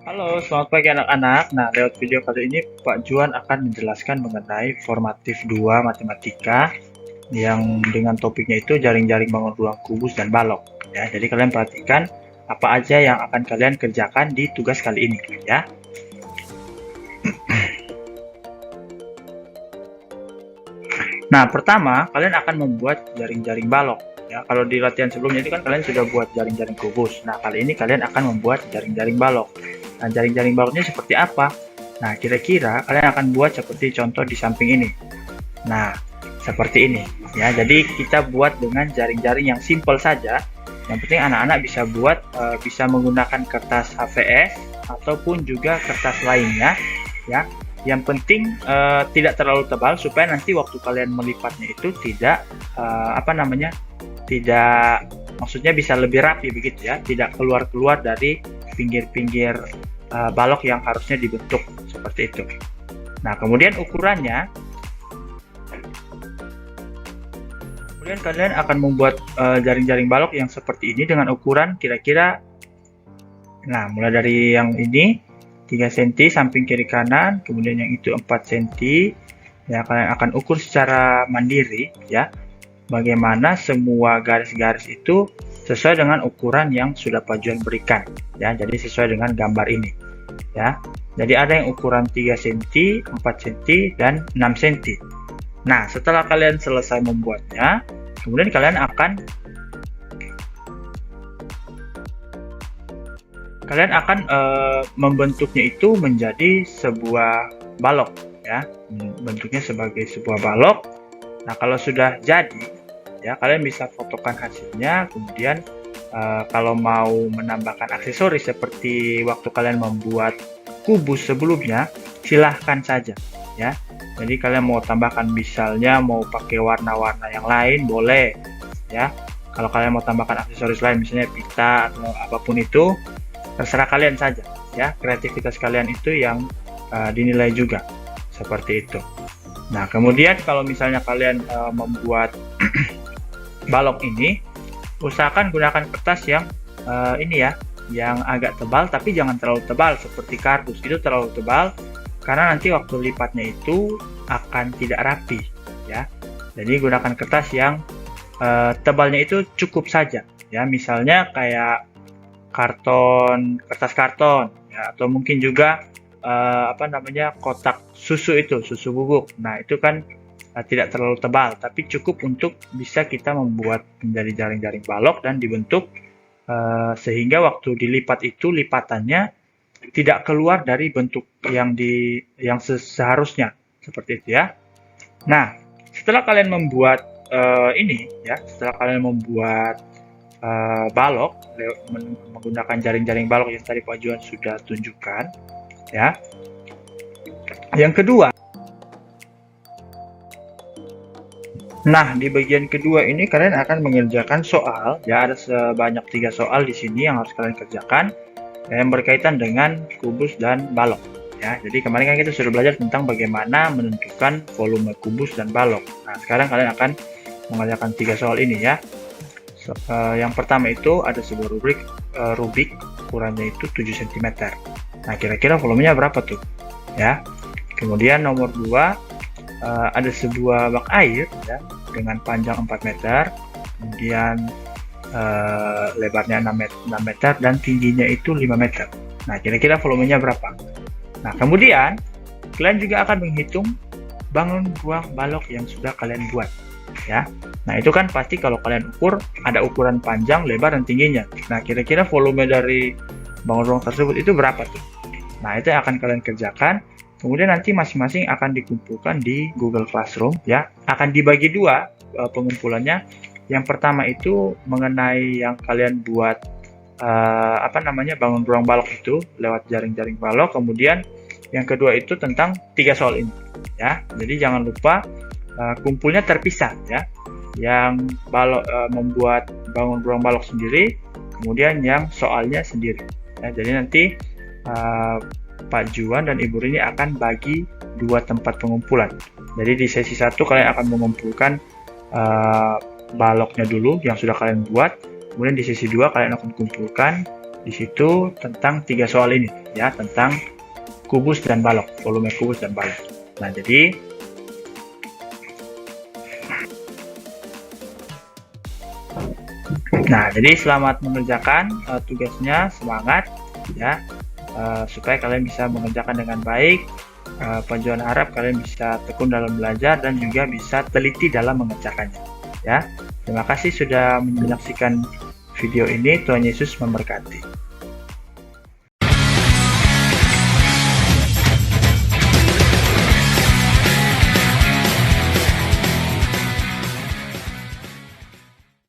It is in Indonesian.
Halo, selamat pagi anak-anak. Nah, lewat video kali ini Pak Juan akan menjelaskan mengenai formatif 2 matematika yang dengan topiknya itu jaring-jaring bangun ruang kubus dan balok. Ya, jadi kalian perhatikan apa aja yang akan kalian kerjakan di tugas kali ini, ya. Nah, pertama kalian akan membuat jaring-jaring balok. Ya, kalau di latihan sebelumnya itu kan kalian sudah buat jaring-jaring kubus. Nah, kali ini kalian akan membuat jaring-jaring balok. Nah, jaring-jaring baloknya seperti apa? Nah, kira-kira kalian akan buat seperti contoh di samping ini. Nah, seperti ini. Ya, jadi kita buat dengan jaring-jaring yang simple saja. Yang penting anak-anak bisa buat, bisa menggunakan kertas HVS ataupun juga kertas lainnya. Ya, yang penting tidak terlalu tebal supaya nanti waktu kalian melipatnya itu tidak tidak maksudnya bisa lebih rapi begitu ya, tidak keluar-keluar dari pinggir-pinggir balok yang harusnya dibentuk seperti itu. Nah, kemudian ukurannya, kemudian kalian akan membuat jaring-jaring balok yang seperti ini dengan ukuran kira-kira, nah mulai dari yang ini 3 cm samping kiri kanan, kemudian yang itu 4 cm. Ya, kalian akan ukur secara mandiri ya, bagaimana semua garis-garis itu sesuai dengan ukuran yang sudah Pak Juan berikan ya, jadi sesuai dengan gambar ini ya. Jadi ada yang ukuran 3 cm, 4 cm, dan 6 cm. Nah, setelah kalian selesai membuatnya, kemudian kalian akan membentuknya itu menjadi sebuah balok ya, bentuknya sebagai sebuah balok. Nah, kalau sudah jadi ya, kalian bisa fotokan hasilnya, kemudian kalau mau menambahkan aksesoris seperti waktu kalian membuat kubus sebelumnya, silahkan saja ya. Jadi kalian mau tambahkan misalnya mau pakai warna-warna yang lain boleh ya. Kalau kalian mau tambahkan aksesoris lain misalnya pita atau apapun itu, terserah kalian saja ya, kreativitas kalian itu yang dinilai juga seperti itu. Nah, kemudian kalau misalnya kalian membuat balok ini, usahakan gunakan kertas yang ini ya, yang agak tebal, tapi jangan terlalu tebal seperti kardus, itu terlalu tebal karena nanti waktu lipatnya itu akan tidak rapi ya. Jadi gunakan kertas yang tebalnya itu cukup saja ya, misalnya kayak kertas karton ya, atau mungkin juga kotak susu itu, susu bubuk. Nah, itu kan tidak terlalu tebal, tapi cukup untuk bisa kita membuat menjadi jaring-jaring balok dan dibentuk sehingga waktu dilipat itu lipatannya tidak keluar dari bentuk yang seharusnya seperti itu ya. Nah, setelah kalian membuat setelah kalian membuat balok menggunakan jaring-jaring balok yang tadi Pak Juan sudah tunjukkan ya. Yang kedua, nah di bagian kedua ini kalian akan mengerjakan soal ya, ada sebanyak 3 soal di sini yang harus kalian kerjakan yang berkaitan dengan kubus dan balok ya. Jadi kemarin kan kita sudah belajar tentang bagaimana menentukan volume kubus dan balok. Nah, sekarang kalian akan mengerjakan 3 soal ini ya. Yang pertama itu ada sebuah rubik ukurannya itu 7 cm. Nah, kira-kira volumenya berapa tuh ya. Kemudian nomor 2 ada sebuah bak air ya, dengan panjang 4 meter, kemudian lebarnya 6 meter dan tingginya itu 5 meter. Nah, kira-kira volumenya berapa? Nah, kemudian kalian juga akan menghitung bangun ruang balok yang sudah kalian buat ya. Nah, itu kan pasti kalau kalian ukur ada ukuran panjang, lebar, dan tingginya. Nah, kira-kira volume dari bangun ruang tersebut itu berapa tuh? Nah, itu yang akan kalian kerjakan. Kemudian nanti masing-masing akan dikumpulkan di Google Classroom ya. Akan dibagi 2 pengumpulannya. Yang pertama itu mengenai yang kalian buat bangun ruang balok itu lewat jaring-jaring balok. Kemudian yang kedua itu tentang 3 soal ini ya. Jadi jangan lupa kumpulnya terpisah ya. Yang membuat bangun ruang balok sendiri, kemudian yang soalnya sendiri ya. Jadi nanti Pak Juan dan Ibu Rini akan bagi 2 tempat pengumpulan. Jadi di sesi 1 kalian akan mengumpulkan baloknya dulu yang sudah kalian buat, kemudian di sesi 2 kalian akan kumpulkan di situ tentang 3 soal ini ya, tentang kubus dan balok, volume kubus dan balok. Nah, jadi selamat mengerjakan tugasnya, semangat ya, supaya kalian bisa mengerjakan dengan baik. Pak Johan harap kalian bisa tekun dalam belajar dan juga bisa teliti dalam mengerjakannya ya. Terima kasih sudah menyaksikan video ini. Tuhan Yesus memberkati.